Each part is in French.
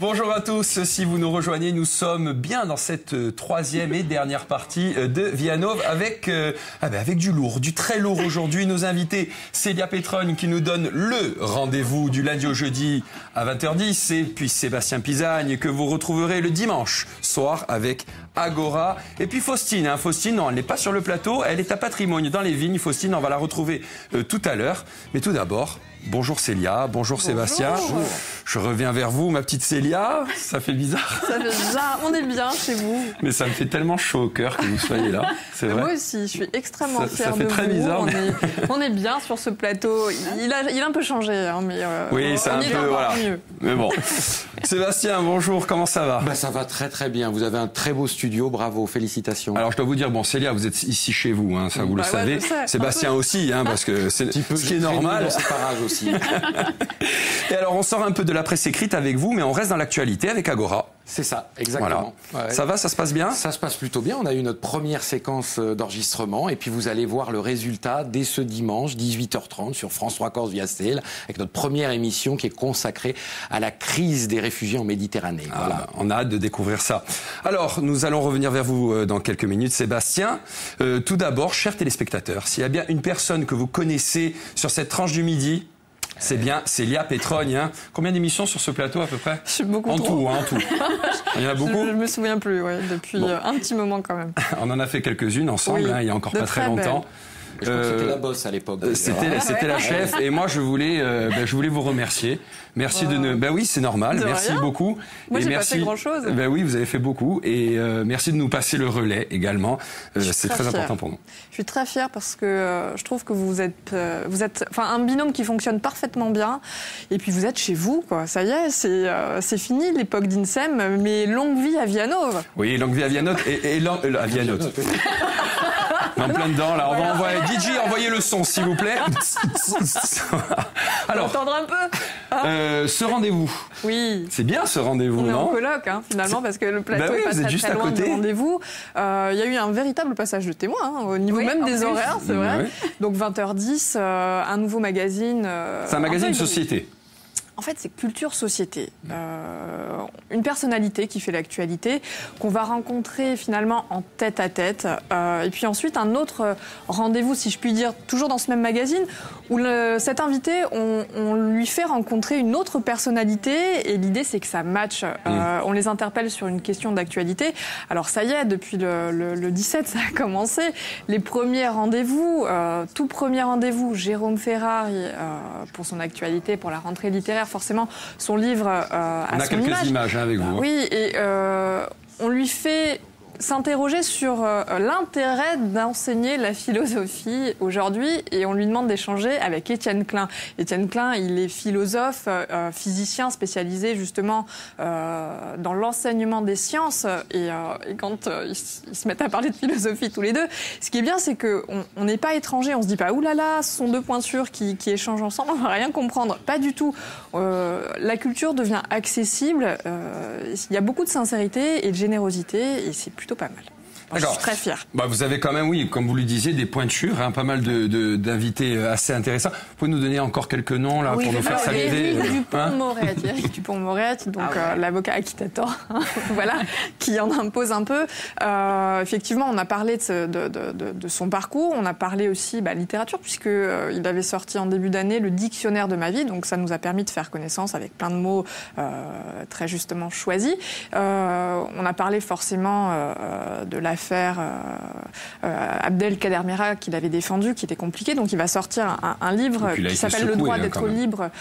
Bonjour à tous, si vous nous rejoignez, nous sommes bien dans cette troisième et dernière partie de Via Nova avec du lourd, du très lourd aujourd'hui. Nos invités, Célia Petrogne qui nous donne le rendez-vous du lundi au jeudi à 20h10 et puis Sébastien Pisagne que vous retrouverez le dimanche soir avec Agora. Et puis Faustine, Faustine, non, elle n'est pas sur le plateau, elle est à Patrimoine dans les Vignes. Faustine, on va la retrouver tout à l'heure. Mais tout d'abord, bonjour Célia, bonjour Sébastien. Bonjour. Je reviens vers vous, ma petite Célia. Ça fait bizarre. Ça fait bizarre, on est bien chez vous. Mais ça me fait tellement chaud au cœur que vous soyez là, c'est vrai. Moi aussi, je suis extrêmement fière ça fait de très vous. Bizarre, on est bien sur ce plateau. Il a un peu changé, mais oui, c'est un peu voilà. Mieux. Mais bon. Sébastien, bonjour, comment ça va? Ça va très très bien. Vous avez un très beau studio, bravo, félicitations. Alors je dois vous dire, bon Célia, vous êtes ici chez vous, ça vous le savez. Ouais, Sébastien aussi, parce que c'est ce qui est normal. Dans ces parages aussi. Et alors on sort un peu de la presse écrite avec vous, mais on reste dans l'actualité avec Agora. C'est ça, exactement. Voilà. Ouais. Ça va, ça se passe bien? Ça se passe plutôt bien. On a eu notre première séquence d'enregistrement et puis vous allez voir le résultat dès ce dimanche, 18h30 sur France 3 Corse via CL, avec notre première émission qui est consacrée à la crise des réfugiés en Méditerranée. Voilà. On a hâte de découvrir ça. Alors, nous allons revenir vers vous dans quelques minutes, Sébastien. Tout d'abord, chers téléspectateurs, s'il y a bien une personne que vous connaissez sur cette tranche du midi, c'est bien Célia Petrogne. Combien d'émissions sur ce plateau à peu près? Je suis beaucoup en trop. Tout. Il y en a beaucoup. Je me souviens plus, depuis un petit moment quand même. On en a fait quelques-unes ensemble, il y a encore pas très longtemps. Je crois que c'était la boss à l'époque. C'était la chef et moi je voulais vous remercier. Merci de ne. Oui, c'est normal. Merci beaucoup. Moi, j'ai merci. pas fait grand-chose. Oui, vous avez fait beaucoup et merci de nous passer le relais également. C'est très important pour nous. Je suis très fière parce que je trouve que vous êtes un binôme qui fonctionne parfaitement bien. Et puis vous êtes chez vous, quoi. Ça y est, c'est fini l'époque d'INSEM, mais longue vie à Via Nova. Oui, longue vie à Via Nova et à Via Nova. En plein dedans, là. On va envoyer DJ, envoyez le son, s'il vous plaît. Alors, entendre un peu. ce rendez-vous. Oui. C'est bien ce rendez-vous, non? On est en coloc, finalement, parce que le plateau est pas très loin du rendez-vous. Il y a eu un véritable passage de témoin, au niveau même des horaires, c'est vrai. Oui. Donc 20h10, un nouveau magazine. C'est un magazine société. En fait, c'est Culture Société. Une personnalité qui fait l'actualité, qu'on va rencontrer finalement en tête-à-tête. Et puis ensuite, un autre rendez-vous, si je puis dire, toujours dans ce même magazine, où cet invité, on lui fait rencontrer une autre personnalité. Et l'idée, c'est que ça matche. On les interpelle sur une question d'actualité. Alors ça y est, depuis le 17, ça a commencé. Les premiers rendez-vous, tout premier rendez-vous, Jérôme Ferrari, pour son actualité, pour la rentrée littéraire, forcément, son livre à son image. On a quelques images avec vous. Oui, et on lui fait s'interroger sur l'intérêt d'enseigner la philosophie aujourd'hui et on lui demande d'échanger avec Étienne Klein. Étienne Klein, il est philosophe, physicien spécialisé justement dans l'enseignement des sciences et quand ils se mettent à parler de philosophie tous les deux, ce qui est bien c'est qu'on n'est pas étranger, on se dit pas oulala, ce sont deux pointures qui échangent ensemble, on va rien comprendre, pas du tout. La culture devient accessible, il y a beaucoup de sincérité et de générosité et c'est plutôt pas mal. Je suis très fière. Vous avez quand même, oui, comme vous le disiez, des pointures, pas mal d'invités assez intéressants. Vous pouvez nous donner encore quelques noms là, pour nous faire saliver Eric Dupond-Moretti, donc l'avocat acquittator, voilà, qui en impose un peu. Effectivement, on a parlé de son parcours, on a parlé aussi littérature, puisqu'il avait sorti en début d'année le dictionnaire de ma vie, donc ça nous a permis de faire connaissance avec plein de mots très justement choisis. On a parlé forcément de l'affaire Abdelkader Mera qu'il avait défendu, qui était compliqué. Donc il va sortir un livre qui s'appelle Le droit d'être libre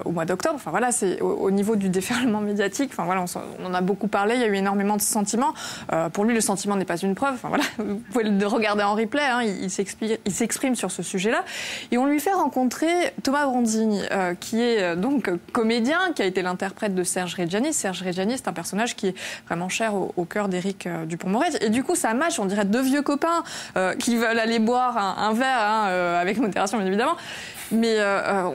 au mois d'octobre. Enfin voilà, c'est au niveau du déferlement médiatique. Enfin voilà, on en a beaucoup parlé. Il y a eu énormément de sentiments. Pour lui, le sentiment n'est pas une preuve. Enfin voilà, vous pouvez le regarder en replay. Il s'exprime sur ce sujet-là. Et on lui fait rencontrer Thomas Bronzini, qui est donc comédien, qui a été l'interprète de Serge Reggiani. Serge Reggiani, c'est un personnage qui est vraiment cher au cœur d'Éric Dupond-Moretti. Et du coup, ça match, on dirait deux vieux copains qui veulent aller boire un verre, avec modération bien évidemment. Mais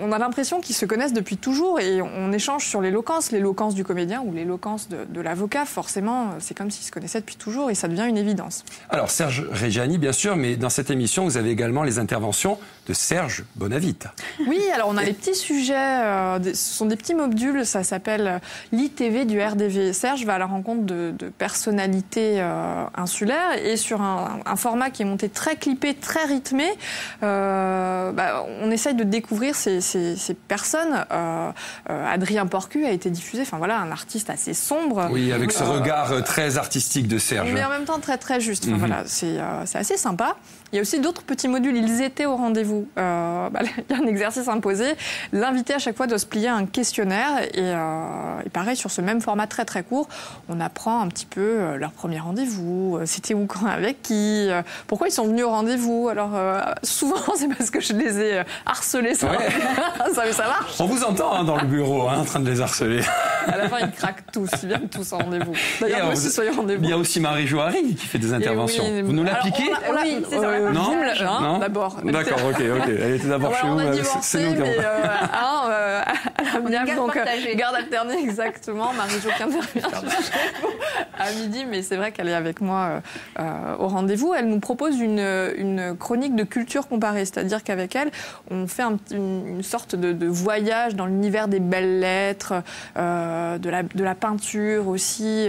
on a l'impression qu'ils se connaissent depuis toujours et on échange sur l'éloquence du comédien ou l'éloquence de l'avocat. Forcément, c'est comme s'ils se connaissaient depuis toujours et ça devient une évidence. Alors, Serge Reggiani, bien sûr, mais dans cette émission, vous avez également les interventions de Serge Bonavita. Oui, alors on a les petits sujets, ce sont des petits modules, ça s'appelle l'ITV du RDV. Serge va à la rencontre de personnalités insulaires et sur un format qui est monté très clippé, très rythmé, on essaye de découvrir ces personnes. Adrien Porcu a été diffusé, enfin voilà, un artiste assez sombre. Oui, avec ce regard très artistique de Serge. Mais en même temps très très juste. Enfin, voilà, c'est assez sympa. Il y a aussi d'autres petits modules, ils étaient au rendez-vous. Il y a un exercice imposé. L'invité à chaque fois doit se plier à un questionnaire et pareil, sur ce même format très très court, on apprend un petit peu leur premier rendez-vous, c'était où, quand, avec qui, pourquoi ils sont venus au rendez-vous. Alors souvent c'est parce que je les ai harcelés, ça, ouais. ça marche. On vous entend dans le bureau en train de les harceler. À la fin ils craquent tous, ils viennent tous au rendez-vous. D'ailleurs moi aussi soyez au rendez-vous. Il y a aussi Marie-Jo Harry qui fait des interventions. Oui, vous nous l'appliquez? Oui, c'est ça. Non, d'abord. D'accord, ok. Elle était d'abord chez vous. On a divorcé, mais donc garde alternée, exactement. Marie-Jo qui intervient à midi, mais c'est vrai qu'elle est avec moi au rendez-vous. Elle nous propose une chronique de culture comparée, c'est-à-dire qu'avec elle, on fait une sorte de voyage dans l'univers des belles lettres, de la peinture aussi,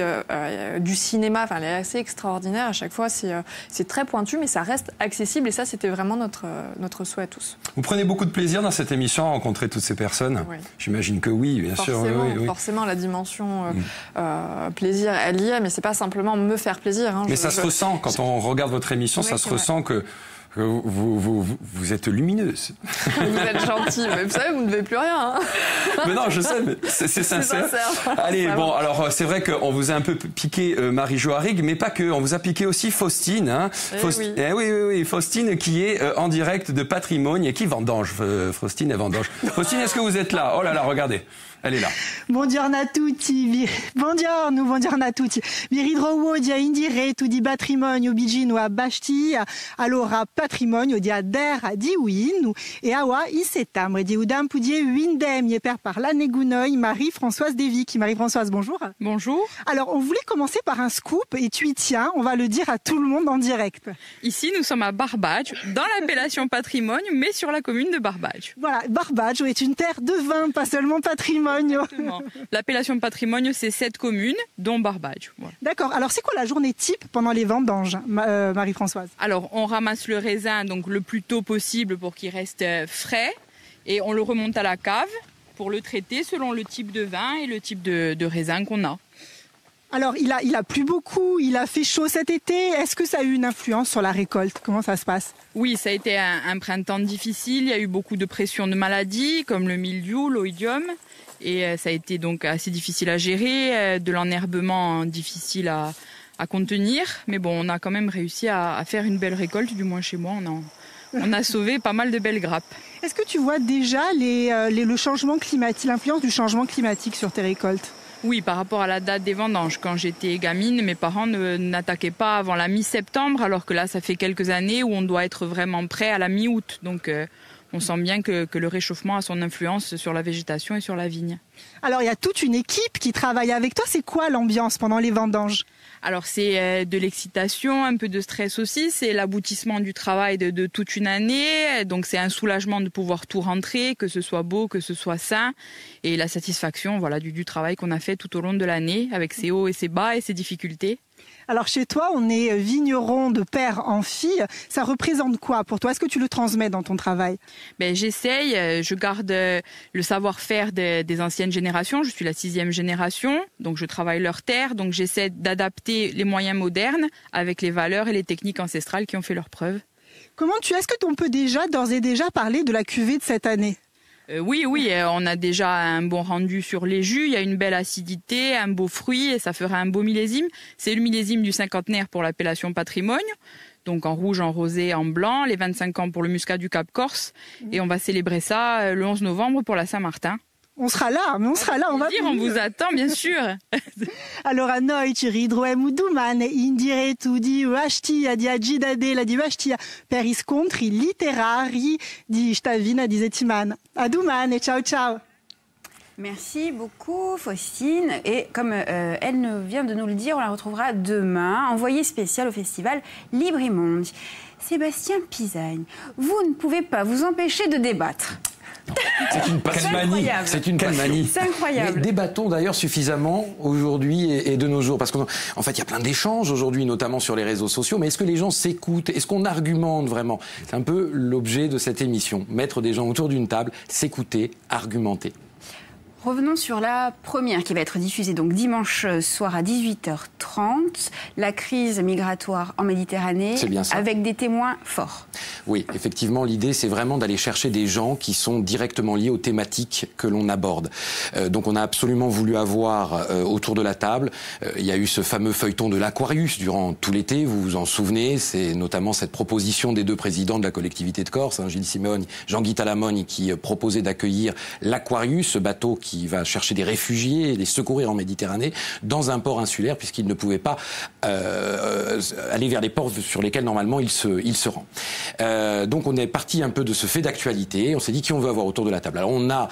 du cinéma. Enfin, elle est assez extraordinaire. À chaque fois, c'est très pointu, mais ça reste accessible. Et ça, c'était vraiment notre souhait à tous. Vous prenez beaucoup de plaisir dans cette émission à rencontrer toutes ces personnes? Oui. J'imagine que oui, bien sûr. Oui. Forcément, la dimension plaisir, elle y est, mais c'est pas simplement me faire plaisir. Mais ça se ressent quand on regarde votre émission, ça se ressent que vous êtes lumineuse. Vous êtes gentil. Mais vous savez, vous ne devez plus rien. Hein. Mais non, je sais, mais c'est sincère. Allez, bon, alors c'est vrai qu'on vous a un peu piqué Marie-Jo Harry, mais pas que. On vous a piqué aussi Faustine. Hein. Oui, Faustine qui est en direct de Patrimoine et qui vendange. Faustine, elle vendange. Faustine, est-ce que vous êtes là? Oh là là, regardez. Elle est là. Buongiorno a tutti. Buongiorno a tutti. Vi ritrovo oggi in diretto di Patrimonio Bigino a Bastia. Allora, Patrimonio di Adera di Winu e awa in settembre di udampu di Windem et per par la Negunoi Marie-Françoise Devic. Marie-Françoise, bonjour. Bonjour. Alors, on voulait commencer par un scoop et tu y tiens. On va le dire à tout le monde en direct. Ici, nous sommes à Barbaggio, dans l'appellation Patrimoine, mais sur la commune de Barbaggio. Voilà, Barbaggio est une terre de vin, pas seulement patrimoine. Exactement. L'appellation Patrimoine, c'est 7 communes, dont Barbaggio. Voilà. D'accord. Alors, c'est quoi la journée type pendant les vendanges, Marie-Françoise? Alors, on ramasse le raisin donc le plus tôt possible pour qu'il reste frais et on le remonte à la cave pour le traiter selon le type de vin et le type de raisin qu'on a. Alors, il a plu beaucoup, il a fait chaud cet été. Est-ce que ça a eu une influence sur la récolte? Comment ça se passe? Oui, ça a été un printemps difficile. Il y a eu beaucoup de pression de maladies comme le mildiou, l'oïdium. Et ça a été donc assez difficile à gérer, de l'enherbement difficile à contenir. Mais bon, on a quand même réussi à faire une belle récolte, du moins chez moi. On a sauvé pas mal de belles grappes. Est-ce que tu vois déjà le changement climatique, l'influence du changement climatique sur tes récoltes? Oui, par rapport à la date des vendanges. Quand j'étais gamine, mes parents n'attaquaient pas avant la mi-septembre, alors que là, ça fait quelques années où on doit être vraiment prêt à la mi-août. Donc, on sent bien que le réchauffement a son influence sur la végétation et sur la vigne. Alors, il y a toute une équipe qui travaille avec toi. C'est quoi l'ambiance pendant les vendanges? Alors, c'est de l'excitation, un peu de stress aussi. C'est l'aboutissement du travail de toute une année. Donc, c'est un soulagement de pouvoir tout rentrer, que ce soit beau, que ce soit sain. Et la satisfaction du travail qu'on a fait tout au long de l'année, avec ses hauts et ses bas et ses difficultés. Alors chez toi, on est vigneron de père en fille. Ça représente quoi pour toi? Est-ce que tu le transmets dans ton travail? J'essaye, je garde le savoir-faire des anciennes générations. Je suis la 6e génération, donc je travaille leur terre. Donc j'essaie d'adapter les moyens modernes avec les valeurs et les techniques ancestrales qui ont fait leurs preuves. Est-ce que on peut d'ores et déjà parler de la cuvée de cette année? Oui, on a déjà un bon rendu sur les jus, il y a une belle acidité, un beau fruit et ça fera un beau millésime. C'est le millésime du cinquantenaire pour l'appellation Patrimoine, donc en rouge, en rosé, en blanc, les 25 ans pour le muscat du Cap Corse et on va célébrer ça le 11 novembre pour la Saint-Martin. On sera là, mais on sera là, on va on vous attend, bien sûr. Allora noi ci ridroviamo domani in diretto di Bastia, di Agidadela di Bastia, per i scontri letterari di Stavina di settimana. A domani, ciao ciao. Merci beaucoup Faustine. Et comme elle vient de nous le dire, on la retrouvera demain, envoyée spéciale au festival Librimondi. Sébastien Pisagne, vous ne pouvez pas vous empêcher de débattre. C'est une calmanie. C'est une calmanie. C'est incroyable. Mais débattons d'ailleurs suffisamment aujourd'hui et de nos jours. Parce qu'en fait, il y a plein d'échanges aujourd'hui, notamment sur les réseaux sociaux. Mais est-ce que les gens s'écoutent? Est-ce qu'on argumente vraiment? C'est un peu l'objet de cette émission. Mettre des gens autour d'une table, s'écouter, argumenter. Revenons sur la première qui va être diffusée donc dimanche soir à 18h30. La crise migratoire en Méditerranée, c'est bien ça. Avec des témoins forts. Oui, effectivement, l'idée c'est vraiment d'aller chercher des gens qui sont directement liés aux thématiques que l'on aborde. Donc on a absolument voulu avoir autour de la table, il y a eu ce fameux feuilleton de l'Aquarius durant tout l'été, vous vous en souvenez, c'est notamment cette proposition des deux présidents de la collectivité de Corse, Gilles Simeoni, Jean-Guy Talamogne, qui proposait d'accueillir l'Aquarius, ce bateau qui va chercher des réfugiés et les secourir en Méditerranée dans un port insulaire puisqu'il ne pouvait pas aller vers les ports sur lesquels normalement il se rend. Donc on est parti un peu de ce fait d'actualité, on s'est dit qui on veut avoir autour de la table. Alors on a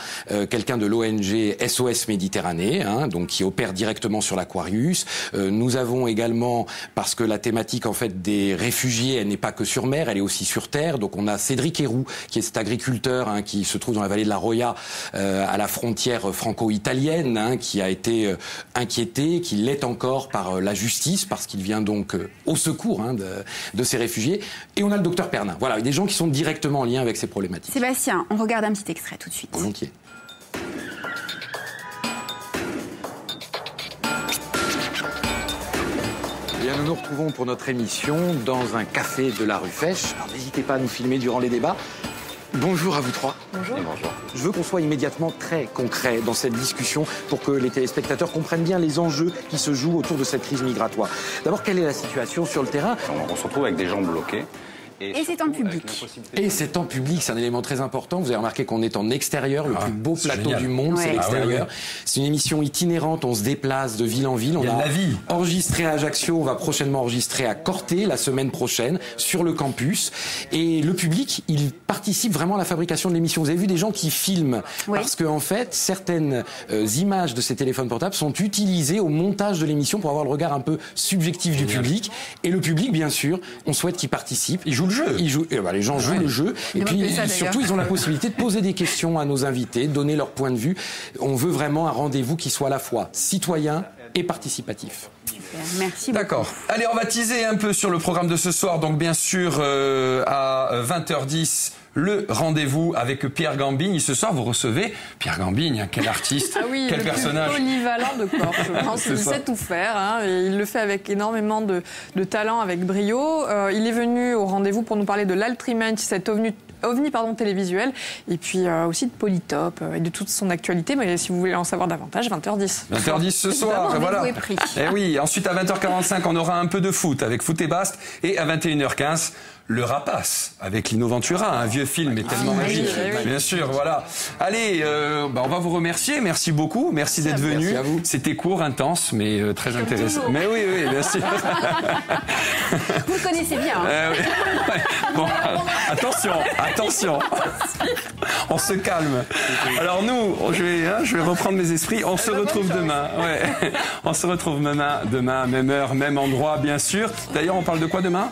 quelqu'un de l'ONG SOS Méditerranée, donc qui opère directement sur l'Aquarius. Nous avons également, parce que la thématique en fait des réfugiés, elle n'est pas que sur mer, elle est aussi sur terre. Donc on a Cédric Héroux, qui est cet agriculteur qui se trouve dans la vallée de la Roya, à la frontière franco-italienne, qui a été inquiété, qui l'est encore par la justice, parce qu'il vient donc au secours de ces réfugiés. Et on a le docteur Pernin. Voilà, des gens qui sont directement en lien avec ces problématiques. Sébastien, on regarde un petit extrait tout de suite. Volontiers. Bien, nous nous retrouvons pour notre émission dans un café de la rue Fèche. Alors n'hésitez pas à nous filmer durant les débats. Bonjour à vous trois. Bonjour. Et bonjour. Je veux qu'on soit immédiatement très concret dans cette discussion pour que les téléspectateurs comprennent bien les enjeux qui se jouent autour de cette crise migratoire. D'abord, quelle est la situation sur le terrain? On se retrouve avec des gens bloqués. Et c'est en public. Et c'est en public, c'est un élément très important. Vous avez remarqué qu'on est en extérieur, le plus beau plateau du monde, c'est l'extérieur. C'est une émission itinérante, on se déplace de ville en ville. On a enregistré à Ajaccio, on va prochainement enregistrer à Corté la semaine prochaine sur le campus. Et le public, il participe vraiment à la fabrication de l'émission. Vous avez vu des gens qui filment parce que en fait, certaines images de ces téléphones portables sont utilisées au montage de l'émission pour avoir le regard un peu subjectif du public. Et le public, bien sûr, on souhaite qu'il participe. Il joue le jeu. Les gens jouent le jeu. Et puis, surtout, ils ont la possibilité de poser des questions à nos invités, donner leur point de vue. On veut vraiment un rendez-vous qui soit à la fois citoyen et participatif. Merci beaucoup. D'accord. Allez, on va teaser un peu sur le programme de ce soir. Donc, bien sûr, à 20h10, le rendez-vous avec Pierre Gambigne. Ce soir, vous recevez Pierre Gambigne, quel artiste, quel personnage. Plus polyvalent de Corse, je pense. Il sait tout faire. Et il le fait avec énormément de talent, avec brio. Il est venu au rendez-vous pour nous parler de l'Altrimenti, cet ovni télévisuel, et puis aussi de Polytop et de toute son actualité. Mais si vous voulez en savoir davantage, 20h10. 20h10 ce soir, voilà. Et oui, ensuite à 20h45, on aura un peu de foot avec Foot et Bast, et à 21h15, Le Rapace, avec Lino Ventura, un vieux film mais tellement magique. Bien sûr, voilà. Allez, on va vous remercier. Merci beaucoup. Merci d'être venu. C'était court, intense, mais très intéressant. Mais oui, bien sûr. Vous le connaissez bien. Bon, attention. On se calme. Alors nous, je vais reprendre mes esprits. On se retrouve demain. On se retrouve demain, même heure, même endroit, bien sûr. D'ailleurs, on parle de quoi demain ?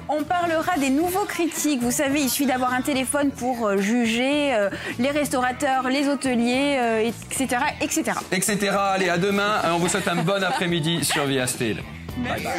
On parlera des nouveaux critiques. Vous savez, il suffit d'avoir un téléphone pour juger les restaurateurs, les hôteliers, etc., etc. Etc. Allez, à demain. On vous souhaite un bon après-midi sur Via Steel. Bye bye.